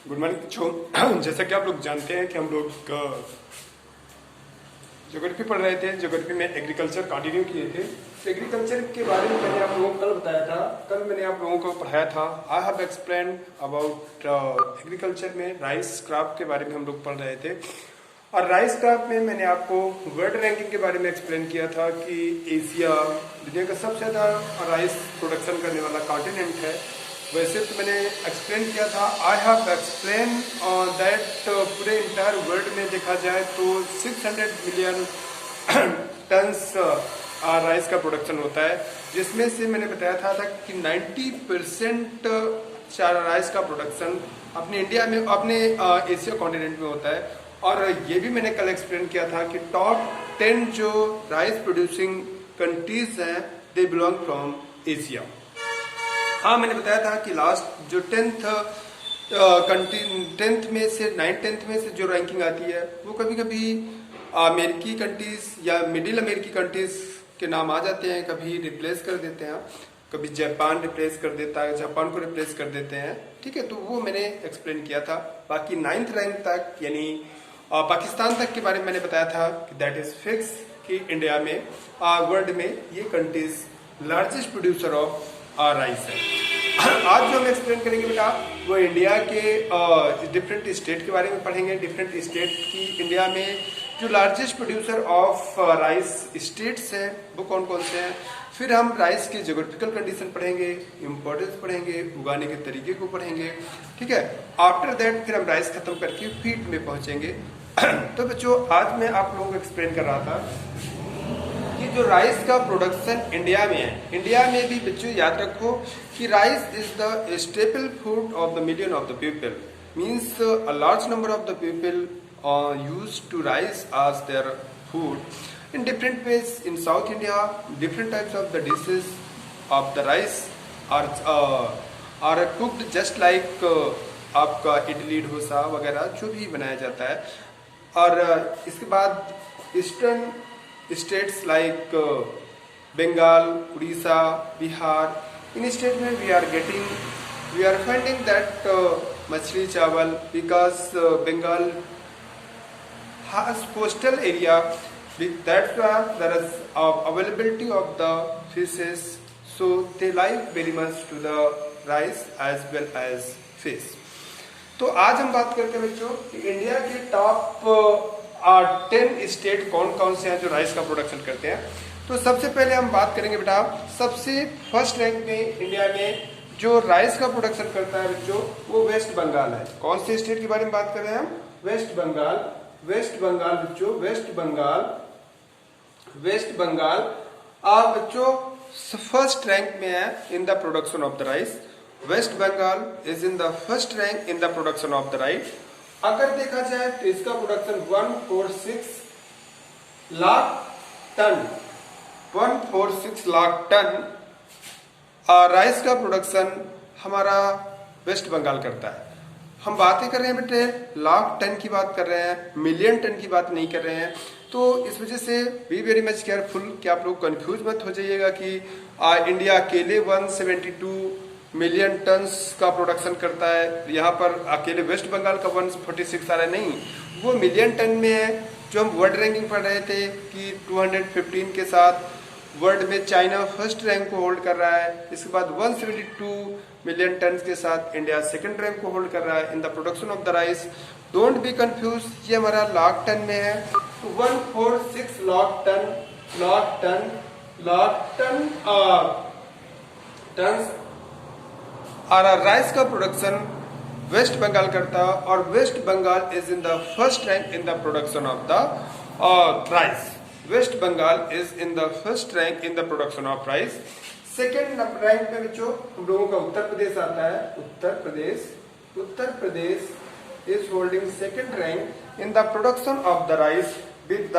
Good morning बच्चों। जैसा कि आप लोग जानते हैं कि हम लोग ज्योग्राफी पढ़ रहे थे। ज्योग्राफी में एग्रीकल्चर कंटिन्यू किए थे। एग्रीकल्चर के बारे में मैंने आप लोगों को कल बताया था। कल मैंने आप लोगों को पढ़ाया था। I have explain about agriculture में राइस क्रॉप के बारे में हम लोग पढ़ रहे थे। और राइस क्रॉप में मैंने आपको वर्ल्ड रैंकिंग के बारे में एक्सप्लेन किया था कि एशिया दुनिया का सबसे ज़्यादा राइस प्रोडक्शन करने वाला कॉन्टिनेंट है। वैसे तो मैंने एक्सप्लेन किया था। आई हैव एक्सप्लेन दैट पूरे इंटायर वर्ल्ड में देखा जाए तो 600 मिलियन टन्स राइस का प्रोडक्शन होता है, जिसमें से मैंने बताया था कि 90% राइस का प्रोडक्शन अपने इंडिया में, अपने एशिया कॉन्टिनेंट में होता है। और ये भी मैंने कल एक्सप्लेन किया था कि टॉप 10 जो राइस प्रोड्यूसिंग कंट्रीज हैं दे बिलोंग फ्रॉम एशिया। हाँ, मैंने बताया था कि लास्ट जो 10th में से 9th में से जो रैंकिंग आती है वो कभी कभी अमेरिकी कंट्रीज या मिडिल अमेरिकी कंट्रीज के नाम आ जाते हैं, कभी रिप्लेस कर देते हैं, कभी जापान रिप्लेस कर देता है, जापान को रिप्लेस कर देते हैं। ठीक है, तो वो मैंने एक्सप्लेन किया था। बाकी 9th रैंक तक यानी पाकिस्तान तक के बारे में मैंने बताया था कि दैट इज फिक्स कि इंडिया में वर्ल्ड में ये countries largest producer of rice है। आज जो हम एक्सप्लेन करेंगे बेटा वो इंडिया के डिफरेंट स्टेट के बारे में पढ़ेंगे। डिफरेंट स्टेट की इंडिया में जो largest producer of rice states हैं वो कौन कौन से हैं। फिर हम राइस के ज्योग्राफिकल कंडीशन पढ़ेंगे, इम्पोर्टेंस पढ़ेंगे, उगाने के तरीके को पढ़ेंगे। ठीक है, आफ्टर दैट फिर हम राइस खत्म करके फीड में पहुंचेंगे। तो बच्चों, आज मैं आप लोगों को एक्सप्लेन कर रहा था कि जो राइस का प्रोडक्शन इंडिया में है, इंडिया में भी बच्चों याद रखो कि rice is the staple food of the million of the people. Means a large number of the people use to rice as their food in different ways. In South India, different types of the dishes of the rice are cooked just like आपका इडली डोसा वगैरह जो भी बनाया जाता है। और इसके बाद eastern states like Bengal, Orissa, Bihar, इन स्टेट में we are finding that machhli chawal because Bengal has coastal area, that's why there is availability of the fishes, so they like very much to the rice as well as fish. तो आज हम बात करते हैं बच्चों कि इंडिया के टॉप 10 स्टेट कौन कौन से हैं जो राइस का प्रोडक्शन करते हैं। तो सबसे पहले हम बात करेंगे बेटा, सबसे फर्स्ट रैंक में इंडिया में जो राइस का प्रोडक्शन करता है बच्चों वो वेस्ट बंगाल है। कौन से स्टेट के बारे में बात कर रहे हैं हम? वेस्ट बंगाल बच्चों, वेस्ट बंगाल बच्चों फर्स्ट रैंक में है in the production of the rice. Waste Bengal is in the first rank in the production of the rice. अगर देखा जाए तो इसका production 146 lakh ton, 146 lakh ton rice का प्रोडक्शन हमारा वेस्ट बंगाल करता है। हम बातें कर रहे हैं बेटे लाख टन की बात कर रहे हैं, मिलियन टन की बात नहीं कर रहे हैं। तो इस वजह से बी वेरी मच केयरफुल कि आप लोग कंफ्यूज मत हो जाइएगा कि इंडिया अकेले 172 मिलियन टन्स का प्रोडक्शन करता है, यहाँ पर अकेले वेस्ट बंगाल का 146 आ रहा है। नहीं, वो मिलियन टन में है। जो हम वर्ल्ड रैंकिंग पढ़ रहे थे कि 215 के साथ वर्ल्ड में चाइना फर्स्ट रैंक को होल्ड कर रहा है। इसके बाद 172 मिलियन टन के साथ इंडिया सेकंड रैंक को होल्ड कर रहा है in the production of the rice. Don't be confuse, ये हमारा लाख टन में है। तो 146 लाख टन राइस का प्रोडक्शन वेस्ट बंगाल करता है और West Bengal is in the first rank in the production of the rice. Waste Bengal is in the first rank in the production of rice. Second rank में बच्चों हम लोगों का उत्तर प्रदेश आता है। Uttar Pradesh is holding second rank in the production of the rice with the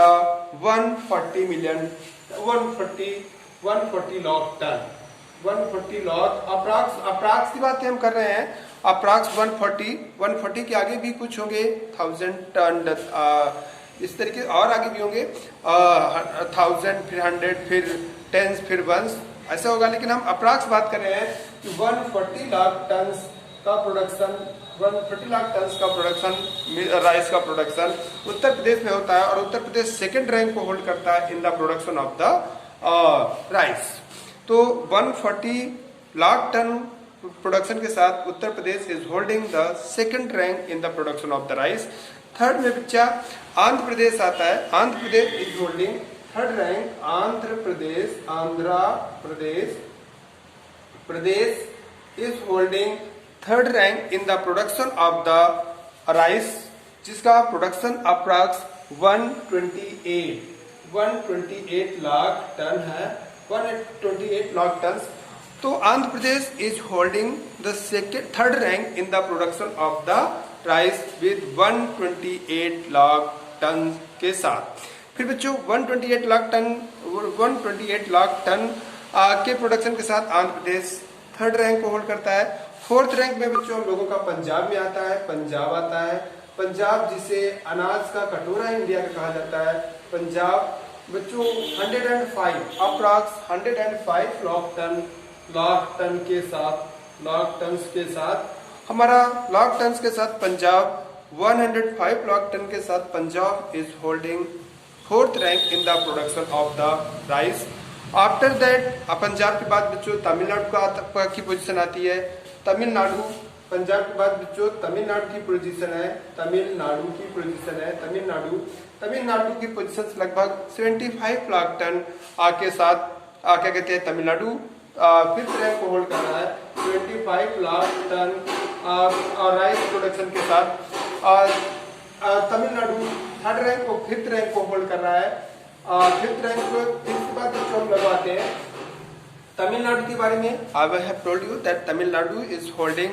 140 lakh tonne. 140 lakh approx की बातें हम कर रहे हैं। अप्रॉक्स 140 के आगे भी कुछ होंगे, 1000 टन इस तरीके और आगे भी होंगे, 1000 फिर 100 फिर 10 फिर 1 ऐसा होगा। लेकिन हम अप्रॉक्स बात कर रहे हैं कि 140 लाख टन का प्रोडक्शन 140 लाख टन का प्रोडक्शन राइस का प्रोडक्शन उत्तर प्रदेश में होता है और उत्तर प्रदेश सेकंड रैंक को होल्ड करता है in the production of the rice. तो 140 लाख टन प्रोडक्शन के साथ Uttar Pradesh is holding the second rank in the production of the rice. Third में बच्चा आंध्र प्रदेश आता है। Andhra Pradesh is holding third rank. Andhra Pradesh is holding third rank in the production of the rice, जिसका production approx 128 lakh ton है। 128 lakh ton. तो Andhra Pradesh is holding the third rank in the production of the rice with 128 lakh ton के साथ। फिर बच्चों 128 lakh ton के production के साथ आंध्र प्रदेश थर्ड रैंक को होल्ड करता है। फोर्थ रैंक में बच्चों हम लोगों का पंजाब में आता है। पंजाब जिसे अनाज का कटोरा इंडिया का कहा जाता है। पंजाब बच्चों 105 अप्रॉक्स 105 लाख टन के साथ हमारा लाख टन के साथ पंजाब 105 लाख टन के साथ Punjab is holding fourth rank in the production of the rice. After that Punjab के बाद बच्चों तमिलनाडु की पोजीशन आती है। तमिलनाडु पंजाब के बाद बच्चों तमिलनाडु की पोजीशन है। तमिलनाडु की पोजीशन लगभग 75 लाख टन के साथ क्या कहते हैं तमिलनाडु फिफ्थ रैंक को होल्ड कर रहा है 25 लाख टन राइस प्रोडक्शन के साथ। तमिलनाडु थर्ड रैंक को फिफ्थ रैंक को होल्ड कर रहा है। फिफ्थ रैंक को फिफ्थ बाद जो हम लगवाते हैं तमिलनाडु के बारे में। I have told you that Tamil Nadu is holding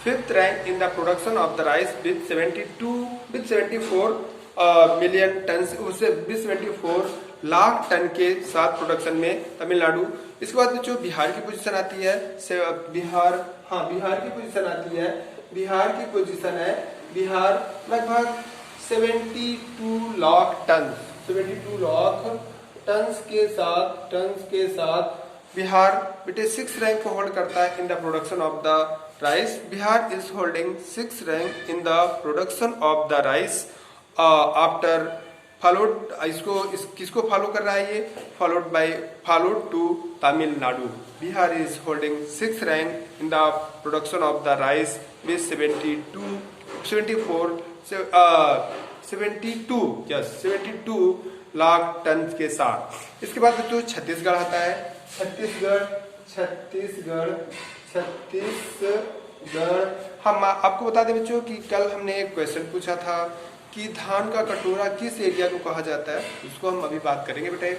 fifth rank in the production of the rice with 74 million ton, उससे 74 लाख टन के साथ प्रोडक्शन में तमिलनाडु। इसके बाद बच्चों बिहार की पोजीशन आती है। बिहार की पोजीशन आती है। बिहार की पोजीशन है। बिहार लगभग 72 लाख टन के साथ बिहार बेटे 6 रैंक को होल्ड करता है in the production of the rice. Bihar is holding 6 rank in the production of the rice after followed किसको फॉलो कर रहा है ये followed to Tamil Nadu. Bihar is holding 6 rank in the production of the rice with 72 lakh ton के साथ। इसके बाद बच्चों छत्तीसगढ़ आता है। छत्तीसगढ़ हम आपको बता दें बच्चों कि कल हमने एक क्वेश्चन पूछा था कि धान का कटोरा किस एरिया को कहा जाता है, उसको हम अभी बात करेंगे बेटे।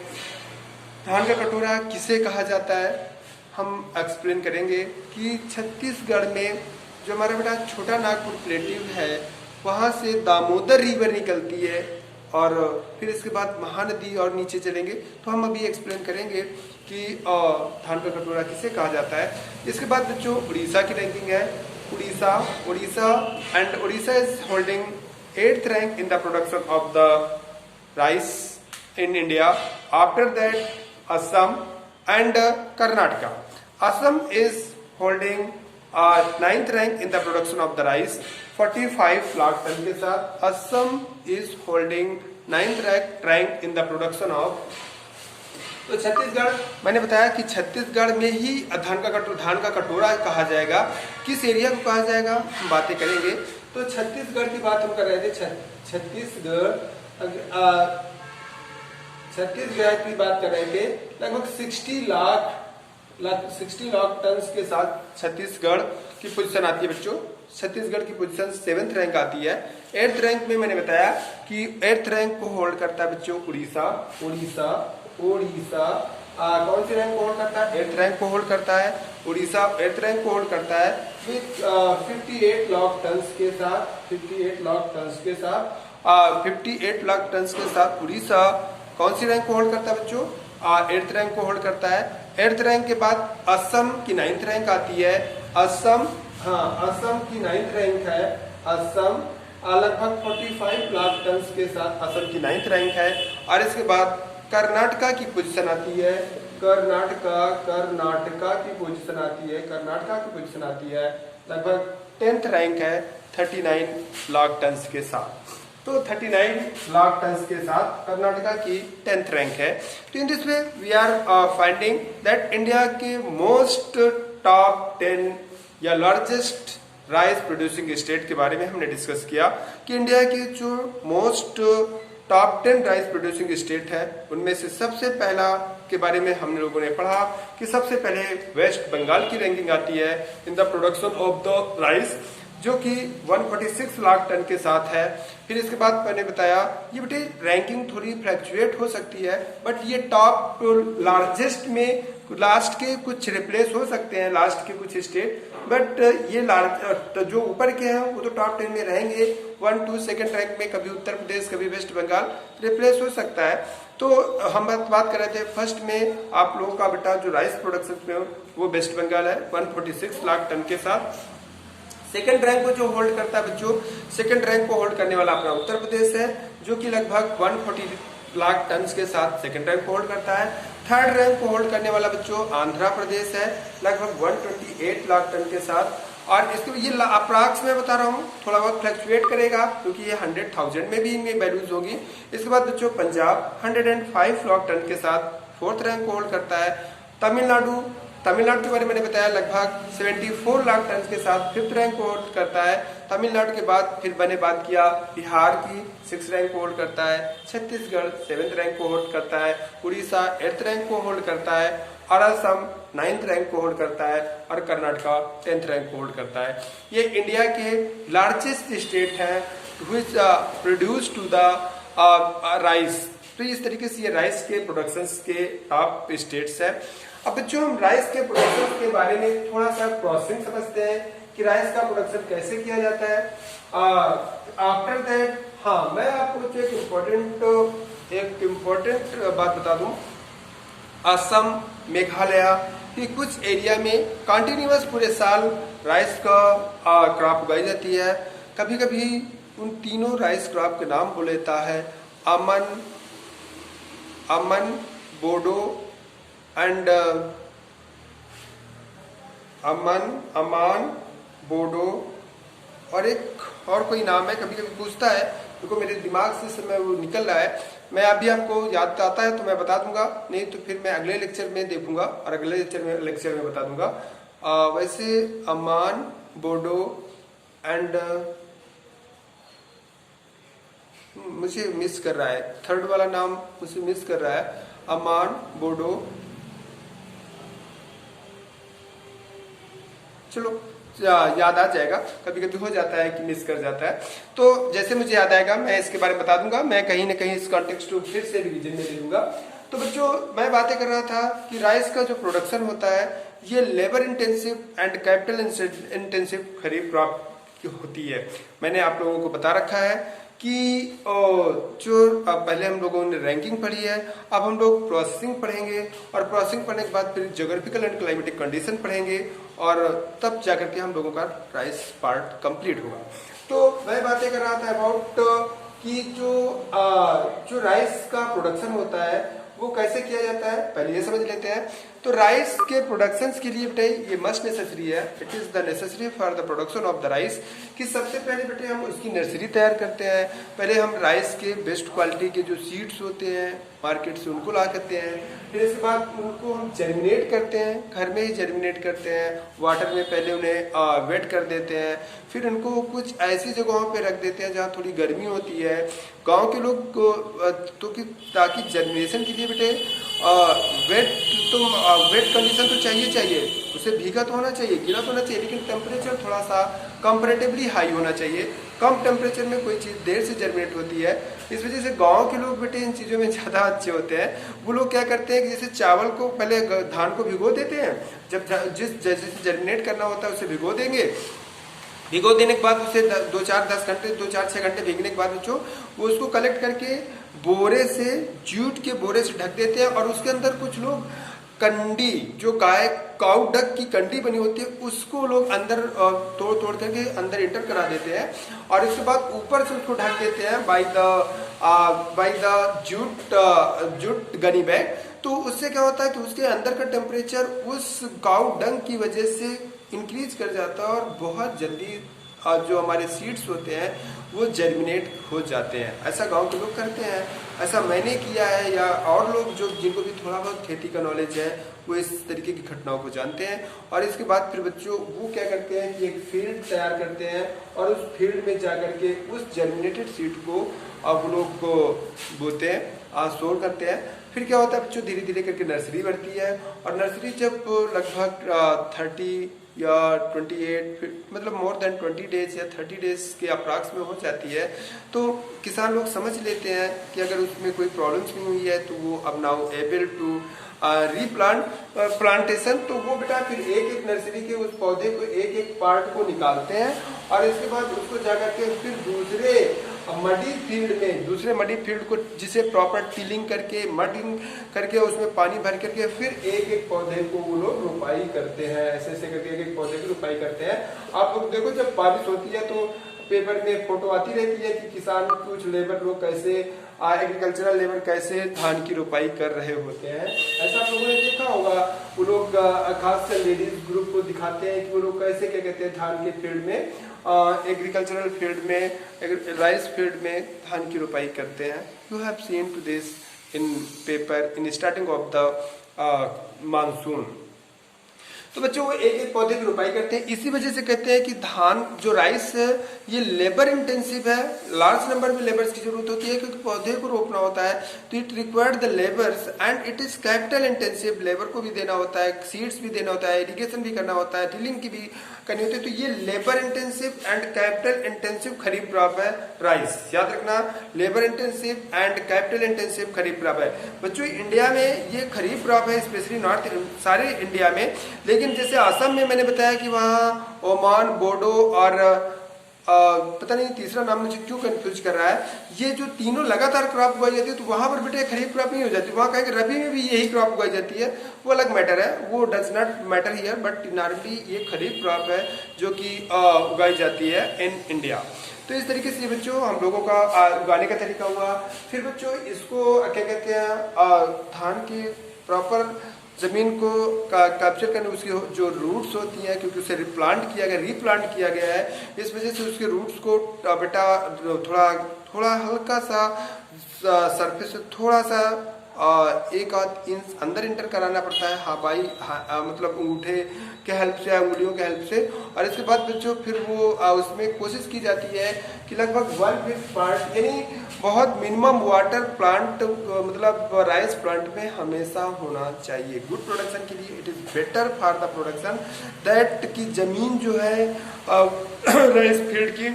धान का कटोरा किसे कहा जाता है हम एक्सप्लेन करेंगे कि छत्तीसगढ़ में जो हमारा बेटा छोटा नागपुर प्लेटिव है वहाँ से दामोदर रिवर निकलती है और फिर इसके बाद महानदी और नीचे चलेंगे तो हम अभी एक्सप्लेन करेंगे कि धान का कटोरा किसे कहा जाता है। इसके बाद बच्चों उड़ीसा की रैंकिंग है। Orissa is holding 8th rank in the production of the rice in India. After that Assam and Karnataka. Assam is holding 9th rank in the production of the rice 45 lakh ton के साथ। Assam is holding 9th rank in the production of। तो छत्तीसगढ़ मैंने बताया कि छत्तीसगढ़ में ही धान का कटोरा कहा जाएगा। किस एरिया को कहा जाएगा हम बातें करेंगे। तो छत्तीसगढ़ की बात हम कर रहे थे। छत्तीसगढ़ की बात कर रहे थे। लगभग 60 लाख टन के साथ छत्तीसगढ़ की पोजीशन आती है बच्चों। छत्तीसगढ़ की पोजीशन 7th रैंक आती है। 8th रैंक में मैंने बताया कि 8th रैंक को होल्ड करता है बच्चों उड़ीसा कौन सी रैंक को होल्ड करता है 8th रैंक को होल्ड करता है। उड़ीसा 8th रैंक को होल्ड करता है विद 58 लाख टन के साथ। 58 लाख टन के साथ उड़ीसा कौन सी रैंक को होल्ड करता है बच्चों 8th रैंक को होल्ड करता है। 8th रैंक के बाद असम की 9th रैंक आती है। असम की 9th रैंक है। असम लगभग 45 लाख टन के साथ असम की 9th रैंक है। और इसके बाद कर्नाटका की पोजीशन आती है। कर्नाटका की पोजीशन आती है लगभग 10th रैंक है 39 लाख टन के साथ। तो 39 लाख टन के साथ कर्नाटका की 10th रैंक है। तो in this way we are finding that India के मोस्ट टॉप 10 या लार्जेस्ट राइस प्रोड्यूसिंग स्टेट के बारे में हमने डिस्कस किया कि इंडिया की जो most top 10 rice producing state है उनमें से सबसे पहला के बारे में हम लोगों ने पढ़ा कि सबसे पहले वेस्ट बंगाल की रैंकिंग आती है in the production of the rice, जो कि 146 लाख टन के साथ है। फिर इसके बाद मैंने बताया ये बेटे रैंकिंग थोड़ी फ्लक्चुएट हो सकती है, बट ये टॉप लार्जेस्ट में लास्ट के कुछ रिप्लेस हो सकते हैं, लास्ट के कुछ स्टेट, बट ये लार्ज जो ऊपर के हैं वो तो टॉप 10 में रहेंगे। 1 2 सेकंड रैंक में कभी उत्तर प्रदेश कभी वेस्ट बंगाल रिप्लेस हो सकता है। तो हम बात कर रहे थे फर्स्ट में आप लोगों का बेटा जो राइस प्रोडक्शन में वो वेस्ट बंगाल है 146 लाख टन के साथ। सेकंड रैंक को जो होल्ड करता है बच्चों, सेकंड रैंक को होल्ड करने वाला अपना उत्तर प्रदेश है जो कि लगभग 140 लाख टन के साथ सेकंड रैंक को होल्ड करता है। थर्ड रैंक को होल्ड करने वाला बच्चों आंध्र प्रदेश है लगभग 128 लाख टन के साथ। और इसके ये अप्रॉक्स में बता रहा हूँ, थोड़ा बहुत फ्लक्चुएट करेगा क्योंकि ये 100,000 में भी इनमें वैल्यूज होगी। इसके बाद बच्चों पंजाब 105 लाख टन के साथ फोर्थ रैंक को होल्ड करता है। तमिलनाडु के बारे में मैंने बताया लगभग 74 लाख टन के साथ फिफ्थ रैंक को होल्ड करता है। तमिलनाडु के बाद फिर मैंने बात किया बिहार की 6th रैंक को होल्ड करता है। छत्तीसगढ़ 7th रैंक को होल्ड करता है। उड़ीसा 8th रैंक को होल्ड करता है। और असम 9th रैंक को होल्ड करता है और कर्नाटका 10th रैंक को होल्ड करता है। ये इंडिया के लार्जेस्ट स्टेट है which produce to the rice. तो इस तरीके से ये राइस के प्रोडक्शंस के टॉप स्टेट्स है। अब बच्चों हम राइस के प्रोडक्शन के बारे में थोड़ा सा प्रोसेसिंग समझते हैं कि राइस का प्रोडक्शन कैसे किया जाता है। आफ्टर दैट मैं आपको एक इम्पोर्टेंट बात बता दूं। असम मेघालय की कुछ एरिया में कंटिन्यूअस पूरे साल राइस का क्रॉप उगाई जाती है। कभी कभी उन तीनों राइस क्रॉप के नाम बोल लेता है अमन, बोडो एंड अमान, बोडो और एक और कोई नाम है, कभी कभी पूछता है क्योंकि मेरे दिमाग से समय वो निकल रहा है। मैं अभी आपको याद आता है तो मैं बता दूंगा, नहीं तो फिर मैं अगले लेक्चर में देखूंगा और अगले लेक्चर में बता दूंगा। वैसे अमान, बोडो एंड मुझे मिस कर रहा है, थर्ड वाला नाम मुझे मिस कर रहा है। अमान, बोडो, चलो याद आ जाएगा, कभी कभी हो जाता है कि मिस कर जाता है। तो जैसे मुझे याद आएगा मैं इसके बारे में बता दूंगा। मैं कहीं ना कहीं इस कॉन्टेक्स्ट को फिर से रिवीजन में ले लूंगा। तो बच्चों मैं बातें कर रहा था कि राइस का जो प्रोडक्शन होता है ये labour intensive and capital intensive kharif crop होती है। मैंने आप लोगों को बता रखा है कि जो पहले हम लोगों ने रैंकिंग पढ़ी है, अब हम लोग प्रोसेसिंग पढ़ेंगे और प्रोसेसिंग पढ़ने के बाद फिर ज्योग्राफिकल एंड क्लाइमेटिक कंडीशन पढ़ेंगे और तब जाकर के हम लोगों का राइस पार्ट कंप्लीट होगा। तो मैं बातें कर रहा था अबाउट कि जो राइस का प्रोडक्शन होता है वो कैसे किया जाता है, पहले ये समझ लेते हैं। तो राइस के प्रोडक्शन के लिए बेटे ये मस्ट नेसेसरी है, it is the necessary for the production of the rice कि सबसे पहले बेटे हम उसकी नर्सरी तैयार करते हैं। पहले हम राइस के बेस्ट क्वालिटी के जो सीड्स होते हैं मार्केट से उनको ला करते हैं। फिर इसके बाद उनको हम जर्मिनेट करते हैं, घर में ही जर्मिनेट करते हैं, वाटर में पहले उन्हें वेट कर देते हैं। फिर उनको कुछ ऐसी जगहों पे रख देते हैं जहाँ थोड़ी गर्मी होती है। गांव के लोग तो ताकि जर्मिनेशन के लिए बेटे वेट कंडीशन तो चाहिए, उसे भीगा तो होना चाहिए, गीला तो होना चाहिए, लेकिन टेम्परेचर थोड़ा सा कंपैरेटिवली हाई होना चाहिए। कम टेम्परेचर में कोई चीज़ देर से जर्मिनेट होती है। इस वजह से गांव के लोग बेटे इन चीज़ों में ज़्यादा अच्छे होते हैं। वो लोग क्या करते हैं कि जैसे चावल को पहले धान को भिगो देते हैं, जब जैसे जर्मिनेट करना होता है उसे भिगो देंगे। भिगो देने के बाद उसे 2-4 घंटे भीगने के बाद बच्चों वो उसको कलेक्ट करके बोरे से, जूट के बोरे से ढक देते हैं और उसके अंदर कुछ लोग कंडी, जो काउ डक की कंडी बनी होती है उसको लोग अंदर तोड़ करके अंदर इंटर करा देते हैं और उसके बाद ऊपर से उसको ढक देते हैं by the jute gunny bag. तो उससे क्या होता है कि उसके अंदर का टेम्परेचर उस काउ डंग की वजह से इंक्रीज कर जाता है और बहुत जल्दी जो हमारे सीड्स होते हैं वो जर्मिनेट हो जाते हैं। ऐसा गांव के लोग करते हैं, ऐसा मैंने किया है, या और लोग जो जिनको भी थोड़ा बहुत खेती का नॉलेज है वो इस तरीके की घटनाओं को जानते हैं। और इसके बाद फिर बच्चों वो क्या करते हैं कि एक फील्ड तैयार करते हैं और उस फील्ड में जा करके उस जर्मिनेटेड सीड को वो लोग को बोते हैं, स्टोर करते हैं। फिर क्या होता है बच्चों, धीरे धीरे करके नर्सरी बढ़ती है और नर्सरी जब लगभग 30 या 28 मतलब मोर देन 20 डेज या 30 डेज के अप्रॉक्स में हो जाती है, तो किसान लोग समझ लेते हैं कि अगर उसमें कोई प्रॉब्लम्स नहीं हुई है तो वो अब नाउ एबल टू प्लांटेशन। तो वो बेटा फिर एक एक नर्सरी के उस पौधे को एक एक पार्ट को निकालते हैं और इसके बाद उसको जाकर के फिर दूसरे मडी फील्ड को जिसे प्रॉपर टिलिंग करके मडिंग करके उसमें पानी भर करके फिर एक एक पौधे को वो लोग रोपाई करते हैं। ऐसे ऐसे करके एक एक पौधे की रोपाई करते हैं। आप लोग देखो जब बारिश होती है तो पेपर में फोटो आती रहती है कि किसान कुछ लेबर लोग कैसे एग्रीकल्चरल लेबर कैसे धान की रोपाई कर रहे होते हैं। ऐसा आप लोगों ने देखा होगा, वो लोग खास कर लेडीज ग्रुप को दिखाते हैं कि वो लोग कैसे क्या कहते हैं धान के फील्ड में एग्रीकल्चरल फील्ड में राइस फील्ड में धान की रोपाई करते हैं। You have seen to this in paper in starting of the monsoon. तो बच्चों वो एक एक पौधे की रोपाई करते हैं। इसी वजह से कहते हैं कि धान जो राइस है ये लेबर इंटेंसिव है, लार्ज नंबर में लेबर्स की जरूरत होती है क्योंकि पौधे को रोपना होता है तो it required the labours and it is capital intensive. Labour को भी देना होता है, सीड्स भी देना होता है, इरिगेशन भी करना होता है, टिलिंग की भी करनी होती है। तो ये labour intensive and capital intensive kharif crop है राइस। याद रखना, labour intensive and capital intensive kharif crop है। बच्चों इंडिया में ये खरीफ क्रॉप है, स्पेशली नॉर्थ सारे इंडिया में। लेकिन जैसे असम में मैंने बताया कि वहाँ ओमान, बोडो और पता नहीं तीसरा नाम मुझे क्यों कंफ्यूज कर रहा है, ये जो तीनों लगातार क्रॉप उगाई जाती है तो वहां पर बेटे खरीफ क्रॉप नहीं हो जाती। वहां कहेंगे रबी में भी यही क्रॉप उगाई जाती है, वो अलग मैटर है, वो does not matter here, but normally ये खरीफ क्रॉप है जो कि उगाई जाती है इन इंडिया। तो इस तरीके से बच्चों हम लोगों का उगाने का तरीका हुआ। फिर बच्चों इसको क्या कहते हैं, धान की प्रॉपर जमीन को कैप्चर करने उसकी जो रूट्स होती हैं, क्योंकि उसे रीप्लांट किया गया है, इस वजह से उसके रूट्स को बेटा थोड़ा हल्का सा सरफेस से थोड़ा सा 1-8 इंच अंदर इंटर कराना पड़ता है मतलब अंगूठे के हेल्प से, उंगलियों के हेल्प से। और इसके बाद बच्चों फिर वो उसमें कोशिश की जाती है कि लगभग 1/5 पार्ट यानी बहुत मिनिमम वाटर प्लांट मतलब राइस प्लांट में हमेशा होना चाहिए। गुड प्रोडक्शन के लिए it is better for the production that की जमीन जो है राइस फील्ड की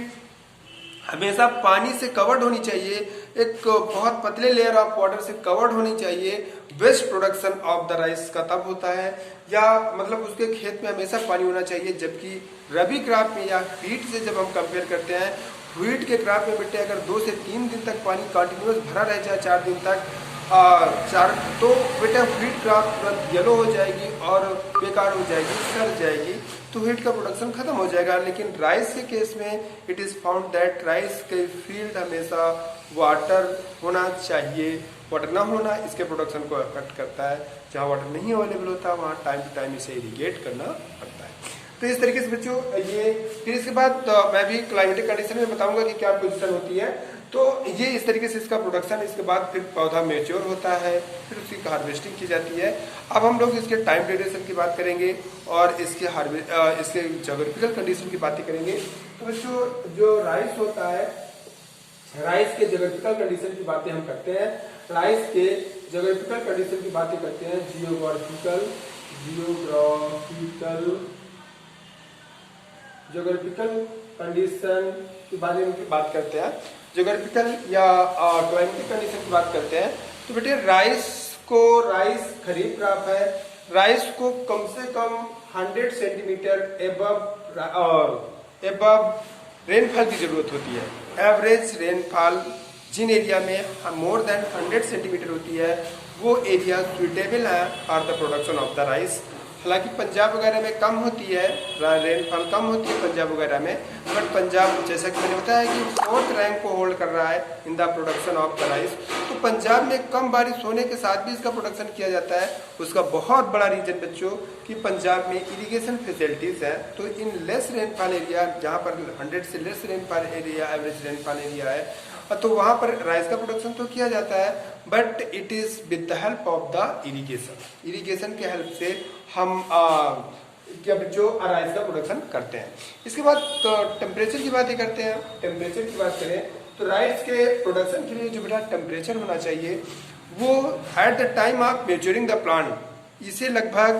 हमेशा पानी से कवर्ड होनी चाहिए, एक बहुत पतले लेयर ऑफ वाटर से कवर्ड होनी चाहिए। Best production of the rice का तब होता है, या मतलब उसके खेत में हमेशा पानी होना चाहिए। जबकि रबी क्रॉप में या व्हीट से जब हम कंपेयर करते हैं, व्हीट के क्रॉप में बेटे अगर 2 से 3 दिन तक पानी कंटिन्यूस भरा रह जाए, 4 दिन तक तो बेटा व्हीट क्रॉप तुरंत येलो हो जाएगी और बेकार हो जाएगी, सड़ जाएगी, तो व्हीट का प्रोडक्शन खत्म हो जाएगा। लेकिन राइस के केस में it is found that rice के फील्ड हमेशा वाटर होना चाहिए। वाटर ना होना इसके प्रोडक्शन को अफेक्ट करता है। जहाँ वाटर नहीं अवेलेबल होता वहाँ टाइम टू टाइम इसे इरिगेट करना पड़ता है। तो इस तरीके से बच्चों ये फिर इसके बाद मैं भी क्लाइमेटिक कंडीशन में बताऊंगा कि क्या पोजीशन होती है। तो ये इस तरीके से इसका प्रोडक्शन, इसके बाद फिर पौधा मैच्योर होता है, फिर उसकी हार्वेस्टिंग की जाती है। अब हम लोग इसके टाइम ड्यूरेशन की बात करेंगे और इसके इसके जोग्राफिकल कंडीशन की बातें करेंगे। तो बच्चों जो राइस होता है, राइस के जोग्राफिकल कंडीशन की बातें हम करते हैं। राइस के जोग्राफिकल कंडीशन की बातें करते हैं। जियोग्राफिकल कंडीशन के बारे में बात करते हैं, जोग्राफिकल या क्लाइमेटिक कंडीशन की बात करते हैं। तो बेटे राइस खरीफ क्रॉप है। राइस को कम से कम 100 सेंटीमीटर एबव रेनफॉल की जरूरत होती है। एवरेज रेनफॉल जिन एरिया में मोर देन 100 सेंटीमीटर होती है वो एरिया सुइटेबल है for the production of the rice. हालांकि पंजाब वगैरह में कम होती है, रेनफॉल कम होती है पंजाब वगैरह में, बट पंजाब जैसा कि मैंने बताया कि 4th रैंक को होल्ड कर रहा है in the production of the rice. तो पंजाब में कम बारिश होने के साथ भी इसका प्रोडक्शन किया जाता है। उसका बहुत बड़ा रीजन बच्चों कि पंजाब में इरिगेशन फैसिलिटीज़ है। तो इन लेस रेनफॉल एरिया, जहाँ पर 100 से less rainfall area, average rainfall area है, तो वहाँ पर राइस का प्रोडक्शन तो किया जाता है, but it is with the help of the irrigation. Irrigation के हेल्प से हम जो राइस का प्रोडक्शन करते हैं। इसके बाद तो टेम्परेचर की बात ही करते हैं। टेम्परेचर की बात करें तो राइस के प्रोडक्शन के लिए जो बेटा टेम्परेचर होना चाहिए वो at the time of measuring the plant, इसे लगभग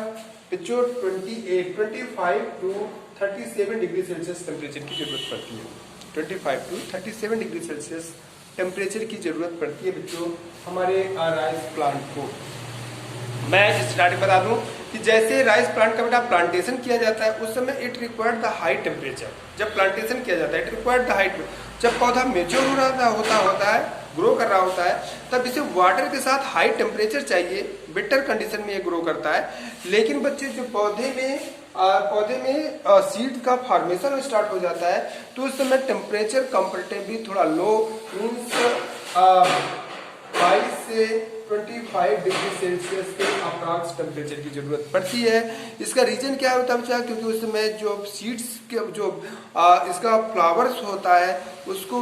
जो 25 टू 37 डिग्री सेल्सियस टेम्परेचर की जरूरत पड़ती है। 25 टू 37 डिग्री सेल्सियस टेम्परेचर की जरूरत पड़ती है बच्चों हमारे राइस प्लांट को। मैं स्टार्टिंग बता दूं कि जैसे राइस प्लांट का बेटा प्लांटेशन किया जाता है उस समय it required the high temperature. जब प्लांटेशन किया जाता है इट रिक्वायर्ड द हाई, जब पौधा मेच्योर हो रहा होता है, ग्रो कर रहा होता है, तब इसे वाटर के साथ हाई टेम्परेचर चाहिए, बेटर कंडीशन में ये ग्रो करता है। लेकिन बच्चे जो पौधे में सीड का फॉर्मेशन स्टार्ट हो जाता है तो उस समय टेम्परेचर कंपेरेटिवली थोड़ा लो, मीन्स 22 से 25 डिग्री सेल्सियस के अप्रॉक्स टेम्परेचर की जरूरत पड़ती है। इसका रीजन क्या होता है बच्चा, क्योंकि उस समय जो सीड्स के जो इसका फ्लावर्स होता है उसको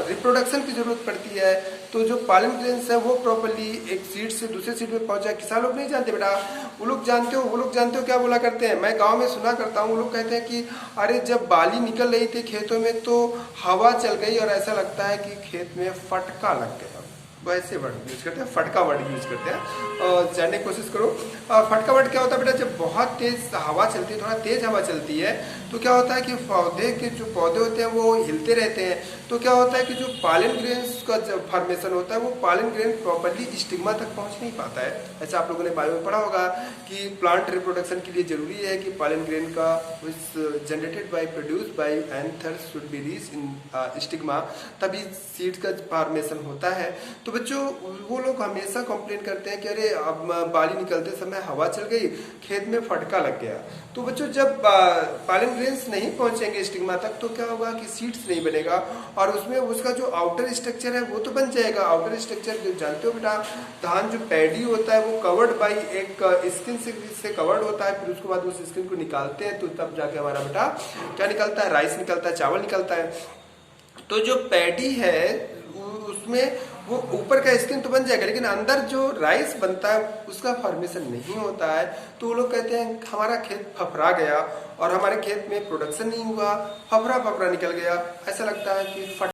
रिप्रोडक्शन की जरूरत पड़ती है। तो जो पॉलन ग्रेन्स है वो प्रॉपर्ली एक सीड से दूसरे सीड में पहुंच जाए। किसान लोग नहीं जानते बेटा, वो लोग जानते हो क्या बोला करते हैं, मैं गांव में सुना करता हूँ, वो लोग कहते हैं कि अरे जब बाली निकल रही थी खेतों में तो हवा चल गई और ऐसा लगता है कि खेत में फटका लग गया। वैसे वर्ड यूज करते हैं, फटका वर्ड यूज करते हैं। जानने की कोशिश करो फटका वर्ड क्या होता है बेटा, जब बहुत तेज हवा चलती है, थोड़ा तेज हवा चलती है तो क्या होता है कि पौधे के जो पौधे होते हैं वो हिलते रहते हैं। तो क्या होता है कि जो पॉलन ग्रेन्स का जब फॉर्मेशन होता है वो पॉलन ग्रेन प्रॉपर्ली स्टिग्मा तक पहुंच नहीं पाता है। ऐसा आप लोगों ने बायो में पढ़ा होगा कि प्लांट रिप्रोडक्शन के लिए जरूरी है कि पॉलन ग्रेन का generated by produce by anthers should be reach in stigma, तभी सीड का फॉर्मेशन होता है। तो बच्चों वो लोग हमेशा कंप्लेन करते हैं कि अरे अब बाली निकलते समय हवा चल गई, खेत में फटका लग गया। तो बच्चों जब पॉलन ग्रेन्स नहीं पहुंचेंगे स्टिग्मा तक तो क्या होगा कि सीड्स नहीं बनेगा और उसमें उसका जो आउटर स्ट्रक्चर है वो तो बन जाएगा। आउटर स्ट्रक्चर जो जानते हो बेटा, धान जो पैडी होता है वो कवर्ड बाई एक स्किन से कवर्ड होता है, फिर उसके बाद उस स्किन को निकालते हैं तो तब जाके हमारा बेटा क्या निकलता है, राइस निकलता है, चावल निकलता है। तो जो पैडी है उसमें वो ऊपर का स्किन तो बन जाएगा लेकिन अंदर जो राइस बनता है उसका फॉर्मेशन नहीं होता है। तो वो लोग कहते हैं हमारा खेत फफरा गया और हमारे खेत में प्रोडक्शन नहीं हुआ, फफरा निकल गया, ऐसा लगता है कि